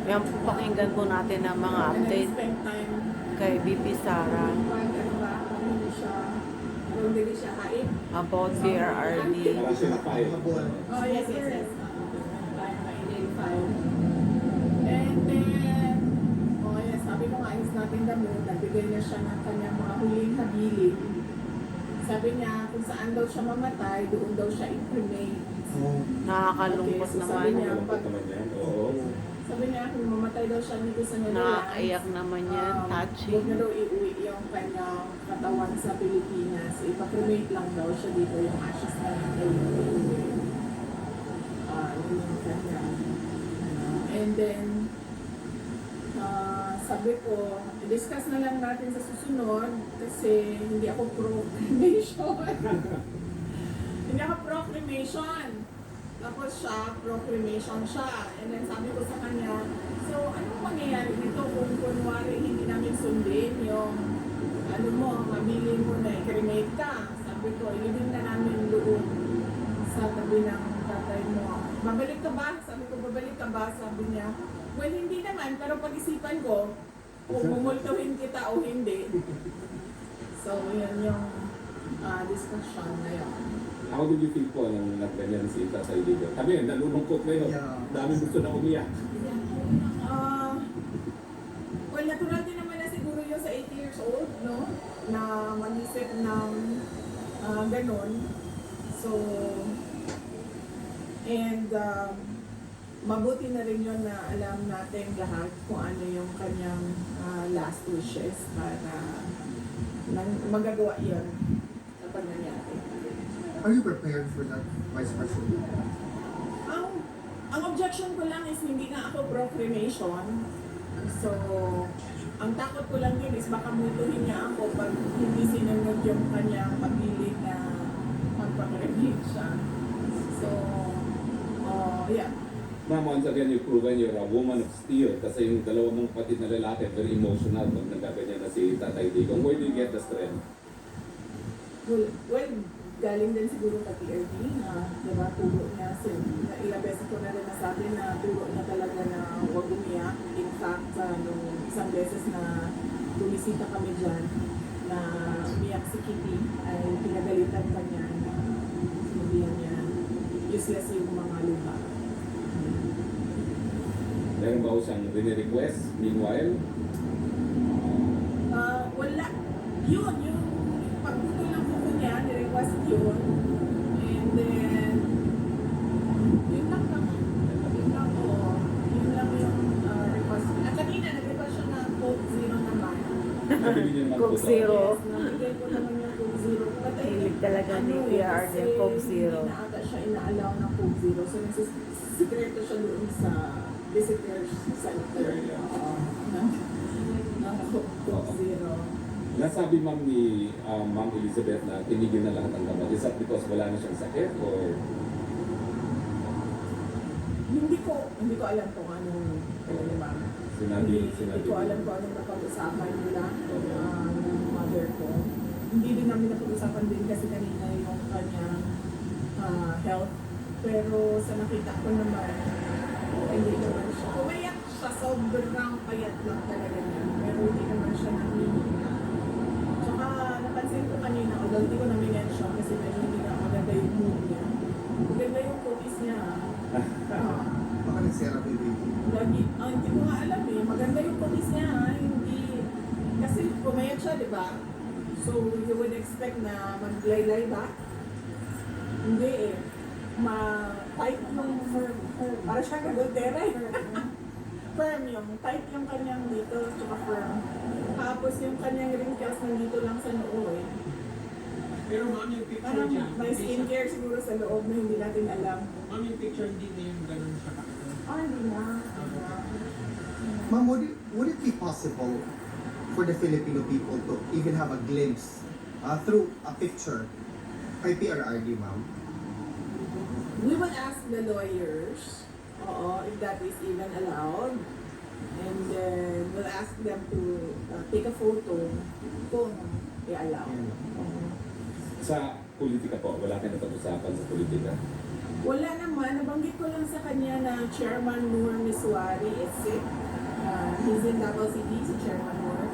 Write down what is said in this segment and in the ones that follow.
Yan po, pakinggan po natin ang mga And then update spend time. kay BP Sara Ano ba? Kung hindi siya kain. about PRRD. Para siya na-file. Oh, yes, yes, yes. Time ma-identify. And then, oh yes, sabi ko nga, is natin the mood. Nagbigay niya siya ng kanyang mga huling habilin. Sabi niya, kung saan daw siya mamatay, doon daw siya i-cremate. Nakakalungkot Okay, so sabi naman. niya, Malungkot naman yan. Oo. Sabi niya, kung mamatay daw siya dito sa Netherlands, Nakakaiyak naman yan. huwag Touching. na daw iuwi yung kanyang katawan sa Pilipinas. Ipa-cremate lang daw siya dito, yung ashes na lang daw yung iuwi. Yun yung kanya. And then, sabi ko, i-discuss na lang natin sa susunod kasi hindi ako pro-cremation. Hindi ako pro-cremation. Tapos siya, pro-cremation siya. And then sabi ko sa kanya, so anong mangyayari nito kung kunwari hindi namin sundin yung ano mo, mabili mo na i-cremate ka? Sabi ko, ilibing na namin doon sa tabi ng tatay mo. Babalik ka ba? Sabi ko, babalik ka ba? Sabi niya, well, hindi naman, pero pag-isipan ko, kung mumultuhin kita o hindi. So, yan yung discussion na yun. How did you feel po nang nagganyan si Tatay Digo? Kami, nalulungkot ngayon. Yeah. Dami gusto na umiyak. Well, natural din naman na siguro yung sa 80 years old, no? Na mag-isip ng ganon. So, and mabuti na rin yun na alam natin lahat kung ano yung kanyang last wishes para magagawa yun kapag nangyari. Are you prepared for that, Vice President? Ang objection ko lang is hindi nga ako pro-cremation. So, ang takot ko lang din is baka mutuhin niya ako pag hindi sinunod yung kanyang pagpilit na magpa-cremate siya. So, yeah. Ma'am, once again, you've proven you're a woman of steel kasi yung dalawa mong kapatid na lalaki, very emotional pag nagkaganyan na si Tatay Digo. Where do you get the strength? Well, galing din siguro kay PRD na, diba, turo niya, na ilang beses ko na rin nasabi na turo niya talaga na huwag umiyak. In fact, nung isang beses na bumisita kami dyan, na umiyak si Kitty, ay pinagalitan pa niya na sinabihan niya useless yung mga lupa. Meron ba ho siyang request meanwhile? Wala. Yun, yung pagbuto ng buko niya, nirequest yun. And then, yun lang naman. Yun lang, yun lang yung request. At kanina, nag-request siya ng Coke Zero naman. Nabili niyo naman po Coke to. Zero. Yes, nabigay ko naman yung Coke Zero. But I Hilig think, talaga ni PRD kasi Coke Zero. Hindi na ata siya ina-allow ng Coke Zero. So, nagsisikreto siya doon sa visitors center. Ng Coke Zero. Nasabi ma'am ni Ma'am Elizabeth na tinigil na lahat ang gamot. Is that because wala na siyang sakit or Hindi ko alam kung anong ni ma'am. Hindi ko alam kung anong napag-usapan nila ng mother ko. Hindi din namin napag-usapan din kasi kanina yung kanyang health. Pero sa nakita ko naman, hindi naman siya. Umayak siya, sobrang payat lang talaga niya. Pero hindi naman siya nanginginig. Tsaka napansin ko kanina, although hindi ko na-mention kasi medyo hindi na maganda yung mood niya. Maganda yung kutis niya. Baka nag-therapy baby. Lagi, hindi ko nga alam eh. Maganda yung kutis niya ha. Hindi, kasi pumayat siya, di ba? So, you would expect na maglaylay ba? Hindi eh. Tight yung firm. Para siya kagultere. Firm yung. Tight yung kanyang dito, tsaka firm. Tapos yung kanyang wrinkles nandito lang sa noo eh. Pero ma'am, yung picture Parang niya, may skincare siguro sa loob na hindi natin alam. ma'am, yung picture hindi na yung ganun siya kakita. Hindi na. Ma'am, would it be possible for the Filipino people to even have a glimpse through a picture kay PRRD, ma'am? We will ask the lawyers, if that is even allowed. And then we'll ask them to take a photo kung i-allow. sa politika po? Wala kayong napag-usapan sa politika? Wala naman, nabanggit ko lang sa kanya na Chairman Noor Miswari is sick. He's in Davao City, si Chairman Noor.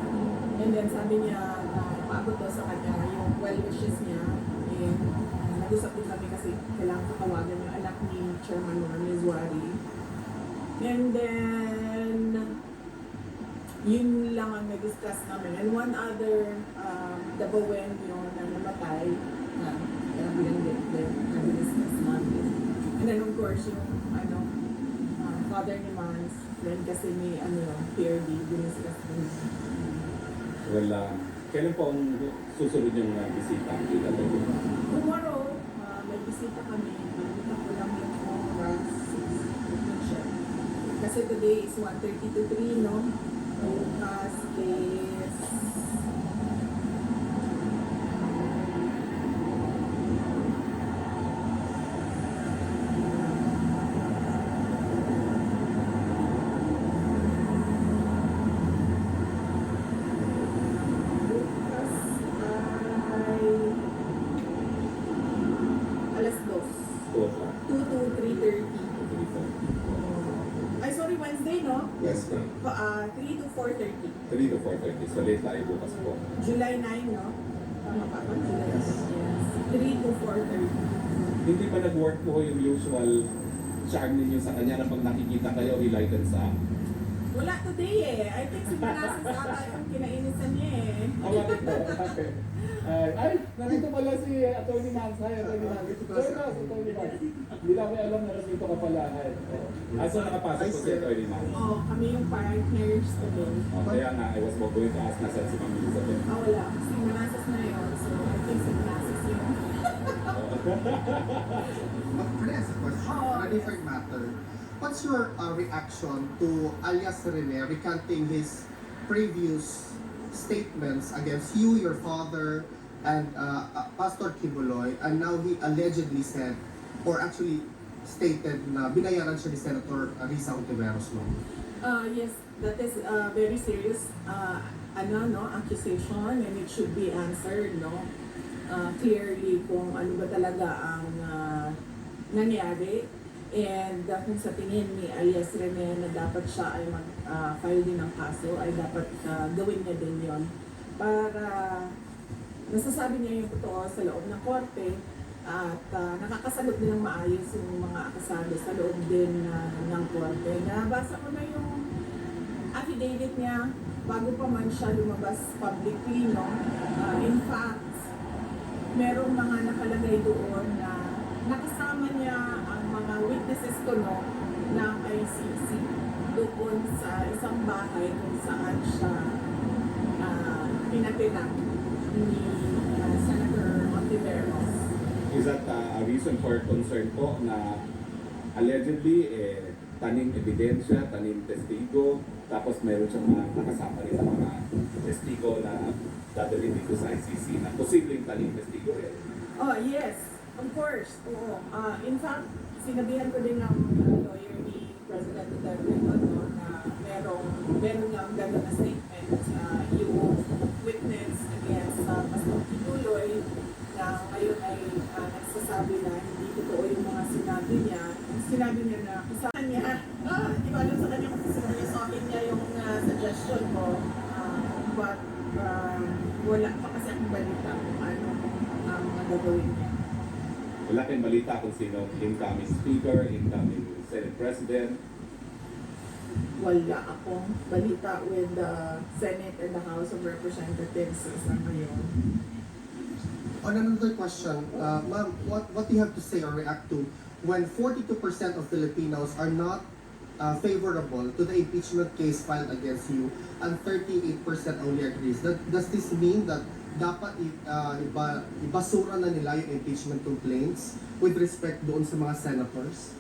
And then sabi niya na paabot daw sa kanya yung well wishes niya. And nag-usap din kami kasi kailangan ko tawagan yung anak ni Chairman Noor Miswari. And then, yun lang ang nag-discuss namin. And one other, Dabawen yun na namatay, nag-discuss namin. And then of course, yung father ni Mans, friend kasi ni PRD, diniscuss din. Well, kailan po ang susunod yung bisita kita tayo? Tomorrow, may bisita kami. Nakita ko lang yung oras, 6 siya. Kasi today is 1:30 to 3, no? Bukas is... Bukas ay... alas 2. 2 o'clock. 2 to 3:30. Ay, sorry, Wednesday, no? Wednesday. 3 to 4:30. 3 to 4:30. So late tayo bukas po. July 9, no? Tama pa ba? July 9. Yes. 3 to 4:30. Hindi ba nag-work po yung usual charm ninyo sa kanya na pag nakikita kayo, he lightens up? Wala today eh. I think si Manassas ata yung kinainisan niya eh. Bakit po? Bakit? Ay, nandito pala si Atty. Mans. Hi, Atty. Mans. Join us, Atty. Mans. Hindi namin alam na nandito ka pala. Hi. So nakapasok po si Atty. Mans. Oo, kami yung partners today. Kaya nga, I was going to ask nasan si Ma'am Elizabeth. Wala. Si Manassas na yun. So, I think si Manassas yun. But can I ask a question? On a different matter. What's your reaction to alias Rene recanting his previous statements against you, your father, and Pastor Kibuloy, and now he allegedly said, or actually stated na binayaran siya ni Senator Risa Ontiveros, no? Yes, that is very serious accusation, and it should be answered, no? Clearly kung ano ba talaga ang nangyari, and kung sa tingin ni alias Rene na dapat siya ay mag-file din ng kaso, ay dapat gawin niya din yon para nasasabi niya yung totoo sa loob ng korte at nakakasagot din ng maayos yung mga akasado sa loob din ng korte. Nabasa ko na yung affidavit niya bago pa man siya lumabas publicly, no? In fact, merong mga nakalagay doon na nakasama niya ang mga witnesses ko, no, ng ICC doon sa isang bahay kung saan siya pinatilang ni Senator Ontiveros. Is that a reason for concern po na allegedly tanim ebidensya, tanim testigo, tapos meron siyang mga nakasama rin ng mga testigo na dadalhin dito sa ICC na posibleng tanim testigo rin? Oh, yes. Of course. Oo. In fact, sinabihan ko din ng lawyer ni President Duterte no, na meron nga gano'n na statement yung witness against Pastor Kibuloy na ngayon ay nagsasabi na hindi totoo yung mga sinabi niya. Sinabi niya na kasama niya, hindi ko alam sa kanya kung seryosohin niya yung suggestion ko. But wala pa kasi akong balita kung ano ang gagawin niya. Wala kayong balita kung sino incoming speaker, incoming Senate President. Wala akong balita with the Senate and the House of Representatives sa ngayon. On another question, ma'am, what do you have to say or react to when 42% of Filipinos are not favorable to the impeachment case filed against you and 38% only agrees? Does this mean that dapat ibasura na nila yung impeachment complaints with respect doon sa mga senators?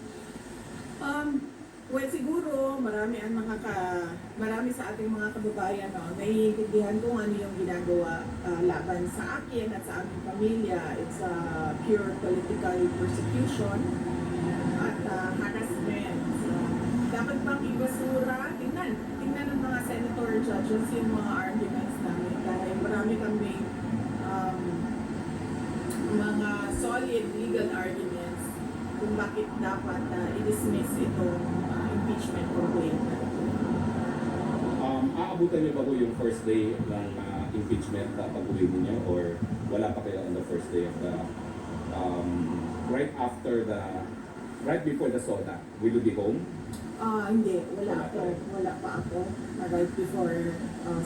Well, siguro marami sa ating mga kababayan naiintindihan kung ano yung ginagawa laban sa akin at sa aming pamilya. It's a pure political persecution at harassment. So, dapat bang ibasura? Tingnan ng mga senator judges yung mga arguments namin dahil marami kami mga solid legal arguments kung bakit dapat i-dismiss itong impeachment complaint. Aabutan niyo ba po yung first day ng impeachment pag-uwi niyo or wala pa kayo on the first day of the right before the SONA? Will you be home? Hindi, wala pa ako right before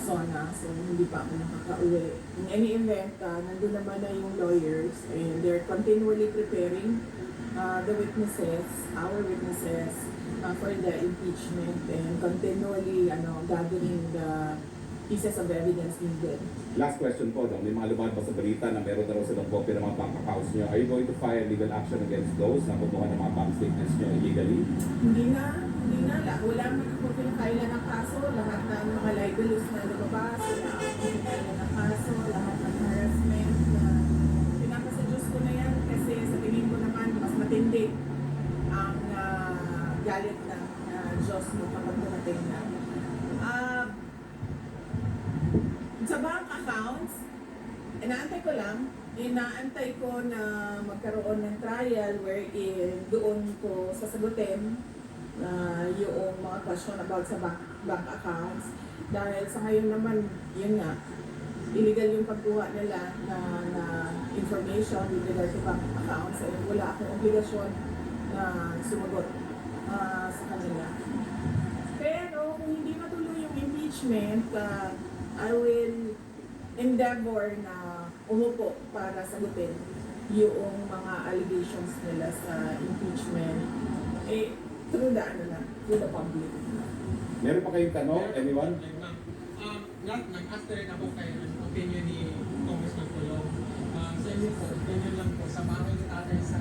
SONA, so hindi pa ako nakaka-uwi. In any event, nandun naman na yung lawyers and they're continually preparing the witnesses, our witnesses, for the impeachment and continually gathering the pieces of evidence needed. Last question po, may mga lumalabas sa balita na meron na raw silang copy ng mga bank accounts niyo. Are you going to file legal action against those na kumuha ng mga bank statements niyo illegally? Hindi na. Wala man ako pinakailan ng kaso. Lahat ng mga libelous na lumabas, wala ako pinakailan ng kaso. Lahat ng harassment na pinapasa-Diyos ko na yan kasi sa tingin ko naman mas matindi ang galit ng Diyos mo kapag dumating na. Sa bank accounts, inaantay ko na magkaroon ng trial wherein doon ko sasagutin yung mga question about sa bank accounts. Dahil sa ngayon naman, yun nga, illegal yung pagkuha nila na information with regard to bank accounts. So, wala akong obligasyon na sumagot sa kanila. Pero kung hindi matuloy yung impeachment, I will endeavor na umupo para sagutin yung mga allegations nila sa impeachment through the public. Meron pa kayong tanong? Anyone? Nag-ask na rin ako kay opinion ni Congressman Colong. Sa inyo po, opinion lang po sa bahay ni tatay sa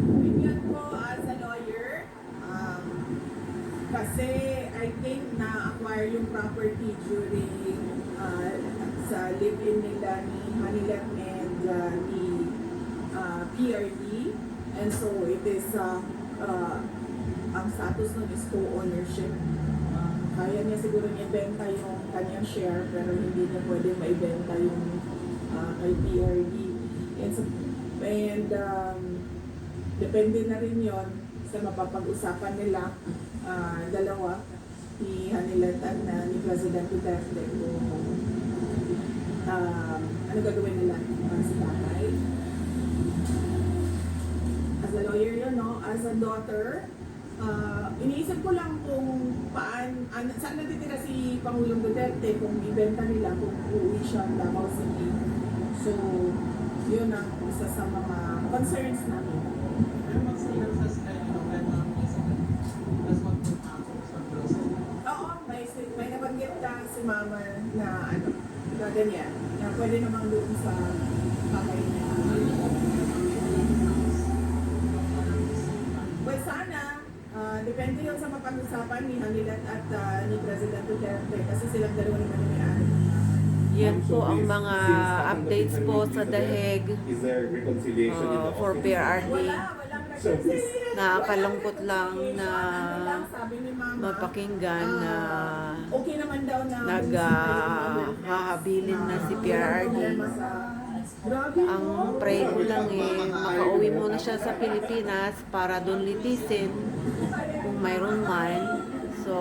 Opinion ko as a lawyer, kasi I think na-acquire yung property during sa live-in nila ni Hanilet and ni PRD. And so it is, ang status nun is co-ownership. Kaya niya siguro niya ibenta yung kanyang share pero hindi niya pwede maibenta yung kay PRD. And depende na rin yon sa mapapag-usapan nila dalawa ni Hanilet at ni President Duterte kung ano gagawin nila sa tatay. As a lawyer yun, no? As a daughter, iniisip ko lang kung saan natitira si Pangulong Duterte kung ibenta nila, kung uuwi siya ng Davao City. So, yun ang isa sa mga concerns namin. Pero mag-sigal sa style ng Vietnam tas magpunta ako sa grocery. Oo, may nabanggit ka si Mama na ganyan, na pwede namang doon sa bahay niya. Well, sana, depende yun sa mapag-usapan ni Hanilet at ni President Duterte kasi silang dalawa naman yung may-ari. Yan po ang Since mga after updates the po release sa of Daheg Is there reconciliation in the for office? PRRD. Walang reconciliation. Nakakalungkot lang na Ano lang, sabi ni Mama, mapakinggan na okay naman daw na naghahabilin na si PRRD. Grabe, Ang pray ko lang makauwi muna siya sa Pilipinas para doon litisin kung mayroon man. So,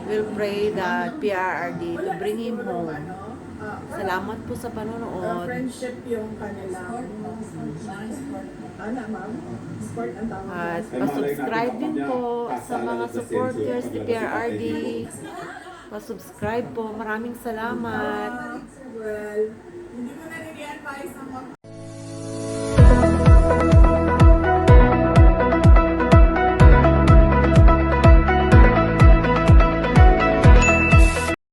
we'll pray that PRRD to bring him home. Salamat po sa panonood. friendship yung kanila. Ma'am? Sport ang tawag. At pa-subscribe din po sa mga supporters ni PRRD. Pa-subscribe po. Maraming salamat. Well, hindi ko na rin i-advise ng mga